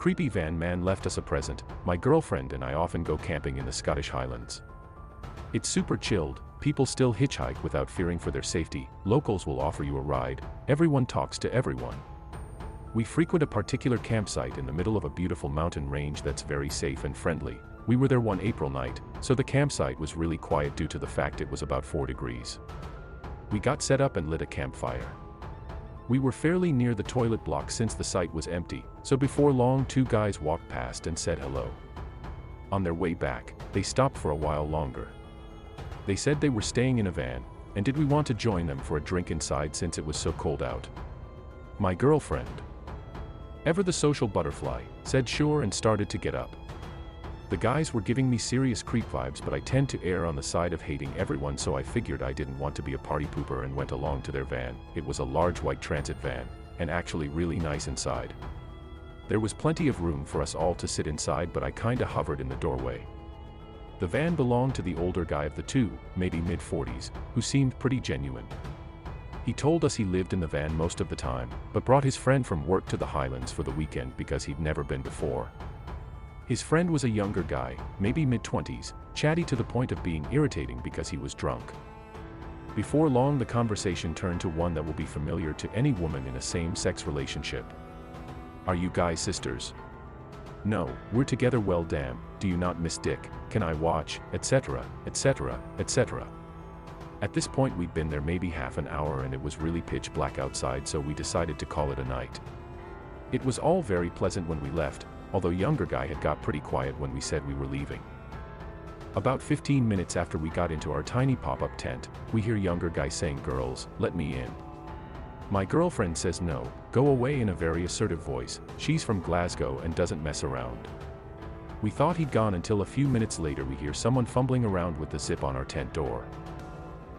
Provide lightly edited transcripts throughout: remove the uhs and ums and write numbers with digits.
creepy van man left us a present. My girlfriend and I often go camping in the Scottish Highlands. It's super chilled, people still hitchhike without fearing for their safety, locals will offer you a ride, everyone talks to everyone. We frequent a particular campsite in the middle of a beautiful mountain range that's very safe and friendly. We were there one April night, so the campsite was really quiet due to the fact it was about 4 degrees. We got set up and lit a campfire. We were fairly near the toilet block since the site was empty, so before long 2 guys walked past and said hello. On their way back, they stopped for a while longer. They said they were staying in a van, and did we want to join them for a drink inside since it was so cold out. My girlfriend, ever the social butterfly, said sure and started to get up. The guys were giving me serious creep vibes, but I tend to err on the side of hating everyone, so I figured I didn't want to be a party pooper and went along to their van. It was a large white transit van, and actually really nice inside. There was plenty of room for us all to sit inside, but I kinda hovered in the doorway. The van belonged to the older guy of the two, maybe mid-40s, who seemed pretty genuine. He told us he lived in the van most of the time, but brought his friend from work to the Highlands for the weekend because he'd never been before. His friend was a younger guy, maybe mid-20s, chatty to the point of being irritating because he was drunk. Before long the conversation turned to one that will be familiar to any woman in a same-sex relationship. "Are you guys sisters?" "No, we're together." "Well damn, do you not miss dick? Can I watch?" etc., etc., etc. At this point we'd been there maybe half an hour and it was really pitch black outside, so we decided to call it a night. It was all very pleasant when we left, although younger guy had got pretty quiet when we said we were leaving. About 15 minutes after we got into our tiny pop-up tent, we hear younger guy saying, "Girls, let me in." My girlfriend says no, go away in a very assertive voice. She's from Glasgow and doesn't mess around. We thought he'd gone until a few minutes later we hear someone fumbling around with the zip on our tent door.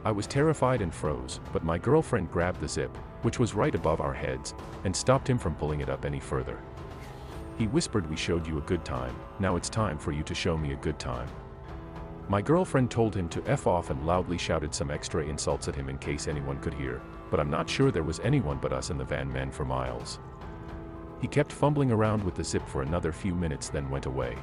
I was terrified and froze, but my girlfriend grabbed the zip, which was right above our heads, and stopped him from pulling it up any further. He whispered, "We showed you a good time, now it's time for you to show me a good time." My girlfriend told him to F off and loudly shouted some extra insults at him in case anyone could hear, but I'm not sure there was anyone but us and the van men for miles. He kept fumbling around with the zip for another few minutes, then went away.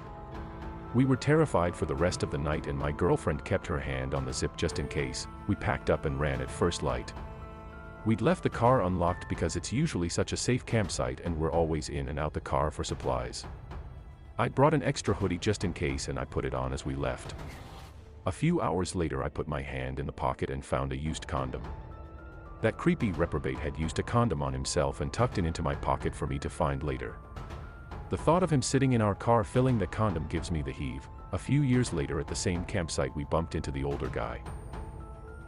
We were terrified for the rest of the night and my girlfriend kept her hand on the zip just in case. We packed up and ran at first light. We'd left the car unlocked because it's usually such a safe campsite and we're always in and out the car for supplies. I'd brought an extra hoodie just in case and I put it on as we left. A few hours later I put my hand in the pocket and found a used condom. That creepy reprobate had used a condom on himself and tucked it into my pocket for me to find later. The thought of him sitting in our car filling the condom gives me the heave. A few years later at the same campsite we bumped into the older guy.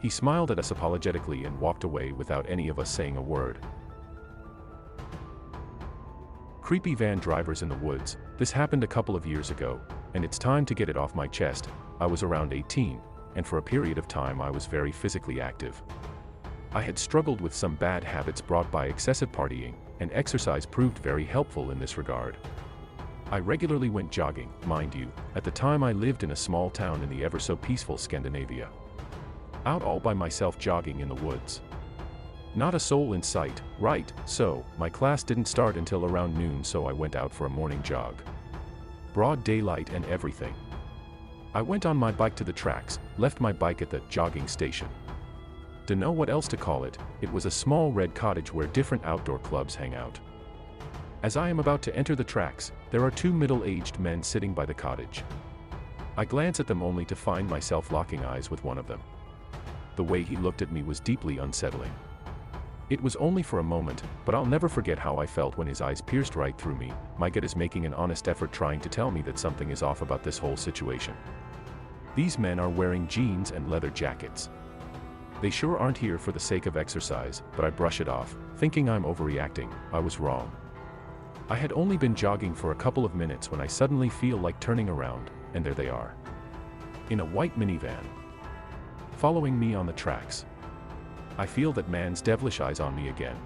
He smiled at us apologetically and walked away without any of us saying a word. Creepy van drivers in the woods. This happened a couple of years ago, and it's time to get it off my chest. I was around 18, and for a period of time I was very physically active. I had struggled with some bad habits brought by excessive partying, and exercise proved very helpful in this regard. I regularly went jogging, mind you, at the time I lived in a small town in the ever so peaceful Scandinavia. Out all by myself jogging in the woods. Not a soul in sight, right, so, my class didn't start until around noon, so I went out for a morning jog. Broad daylight and everything. I went on my bike to the tracks, left my bike at the jogging station. Dunno what else to call it, it was a small red cottage where different outdoor clubs hang out. As I am about to enter the tracks, there are 2 middle-aged men sitting by the cottage. I glance at them only to find myself locking eyes with one of them. The way he looked at me was deeply unsettling. It was only for a moment, but I'll never forget how I felt when his eyes pierced right through me. My gut is making an honest effort trying to tell me that something is off about this whole situation. These men are wearing jeans and leather jackets. They sure aren't here for the sake of exercise, but I brush it off, thinking I'm overreacting. I was wrong. I had only been jogging for a couple of minutes when I suddenly feel like turning around, and there they are. In a white minivan. Following me on the tracks. I feel that man's devilish eyes on me again.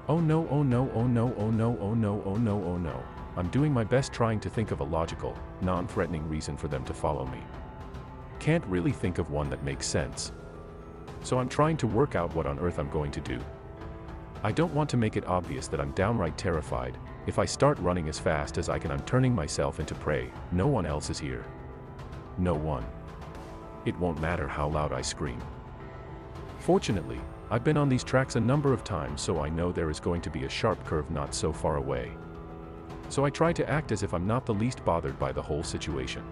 Oh no, oh no, oh no, oh no, oh no, oh no, oh no. I'm doing my best trying to think of a logical, non-threatening reason for them to follow me. Can't really think of one that makes sense. So I'm trying to work out what on earth I'm going to do. I don't want to make it obvious that I'm downright terrified, If I start running as fast as I can, I'm turning myself into prey. No one else is here. No one. It won't matter how loud I scream. Fortunately, I've been on these tracks a number of times, so I know there is going to be a sharp curve not so far away. So I try to act as if I'm not the least bothered by the whole situation.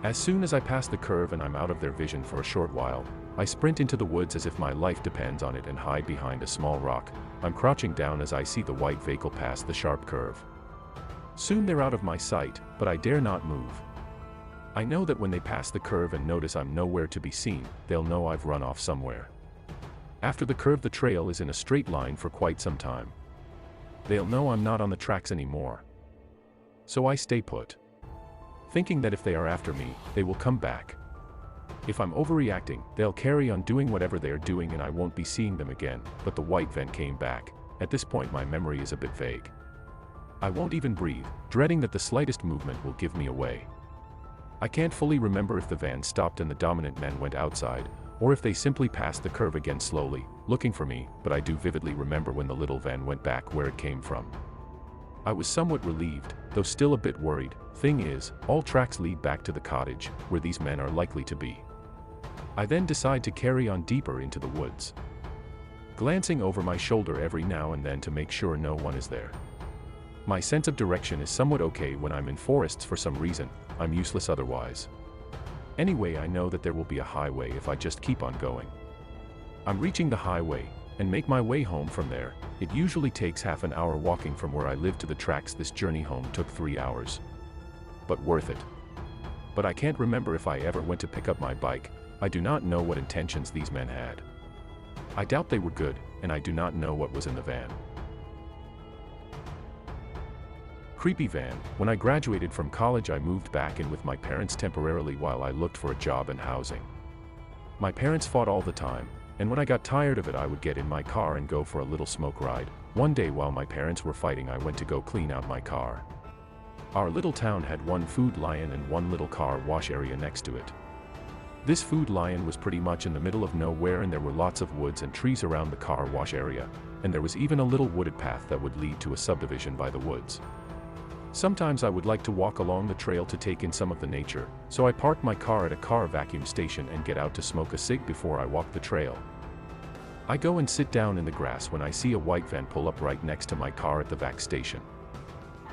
As soon as I pass the curve and I'm out of their vision for a short while, I sprint into the woods as if my life depends on it and hide behind a small rock. I'm crouching down as I see the white vehicle pass the sharp curve. Soon they're out of my sight, but I dare not move. I know that when they pass the curve and notice I'm nowhere to be seen, they'll know I've run off somewhere. After the curve, the trail is in a straight line for quite some time. They'll know I'm not on the tracks anymore. So I stay put, thinking that if they are after me, they will come back. If I'm overreacting, they'll carry on doing whatever they are doing and I won't be seeing them again. But the white van came back. At this point my memory is a bit vague. I won't even breathe, dreading that the slightest movement will give me away. I can't fully remember if the van stopped and the dominant men went outside, or if they simply passed the curve again slowly, looking for me, but I do vividly remember when the little van went back where it came from. I was somewhat relieved, though still a bit worried. Thing is, all tracks lead back to the cottage, where these men are likely to be. I then decide to carry on deeper into the woods, glancing over my shoulder every now and then to make sure no one is there. My sense of direction is somewhat okay when I'm in forests. For some reason, I'm useless otherwise. Anyway, I know that there will be a highway if I just keep on going. I'm reaching the highway, and make my way home from there. It usually takes half an hour walking from where I live to the tracks. This journey home took 3 hours. But worth it. But I can't remember if I ever went to pick up my bike. I do not know what intentions these men had. I doubt they were good, and I do not know what was in the van. Creepy van. When I graduated from college, I moved back in with my parents temporarily while I looked for a job and housing. My parents fought all the time, and when I got tired of it I would get in my car and go for a little smoke ride. One day while my parents were fighting, I went to go clean out my car. Our little town had one Food Lion and one little car wash area next to it. This Food Lion was pretty much in the middle of nowhere, and there were lots of woods and trees around the car wash area, and there was even a little wooded path that would lead to a subdivision by the woods. Sometimes I would like to walk along the trail to take in some of the nature, so I parked my car at a car vacuum station and get out to smoke a cig before I walk the trail. I go and sit down in the grass when I see a white van pull up right next to my car at the vac station.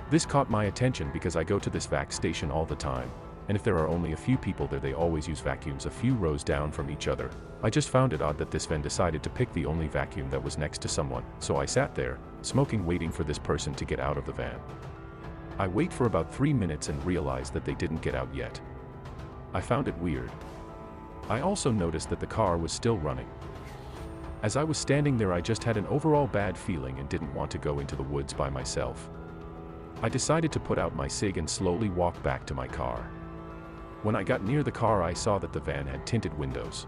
This caught my attention because I go to this vac station all the time, and if there are only a few people there, they always use vacuums a few rows down from each other. I just found it odd that this van decided to pick the only vacuum that was next to someone, so I sat there, smoking, waiting for this person to get out of the van. I wait for about 3 minutes and realize that they didn't get out yet. I found it weird. I also noticed that the car was still running. As I was standing there, I just had an overall bad feeling and didn't want to go into the woods by myself. I decided to put out my cig and slowly walk back to my car. When I got near the car, I saw that the van had tinted windows.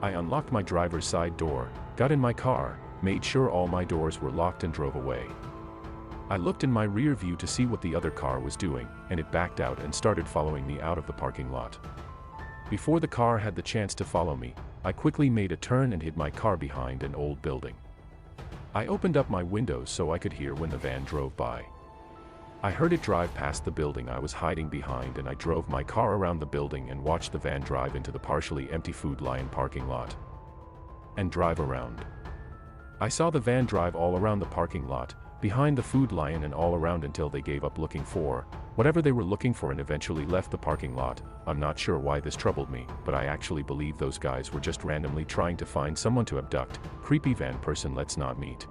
I unlocked my driver's side door, got in my car, made sure all my doors were locked and drove away. I looked in my rear view to see what the other car was doing, and it backed out and started following me out of the parking lot. Before the car had the chance to follow me, I quickly made a turn and hid my car behind an old building. I opened up my windows so I could hear when the van drove by. I heard it drive past the building I was hiding behind, and I drove my car around the building and watched the van drive into the partially empty Food Lion parking lot and drive around. I saw the van drive all around the parking lot, behind the Food Lion, and all around until they gave up looking for whatever they were looking for and eventually left the parking lot. I'm not sure why this troubled me, but I actually believe those guys were just randomly trying to find someone to abduct. Creepy van person, let's not meet.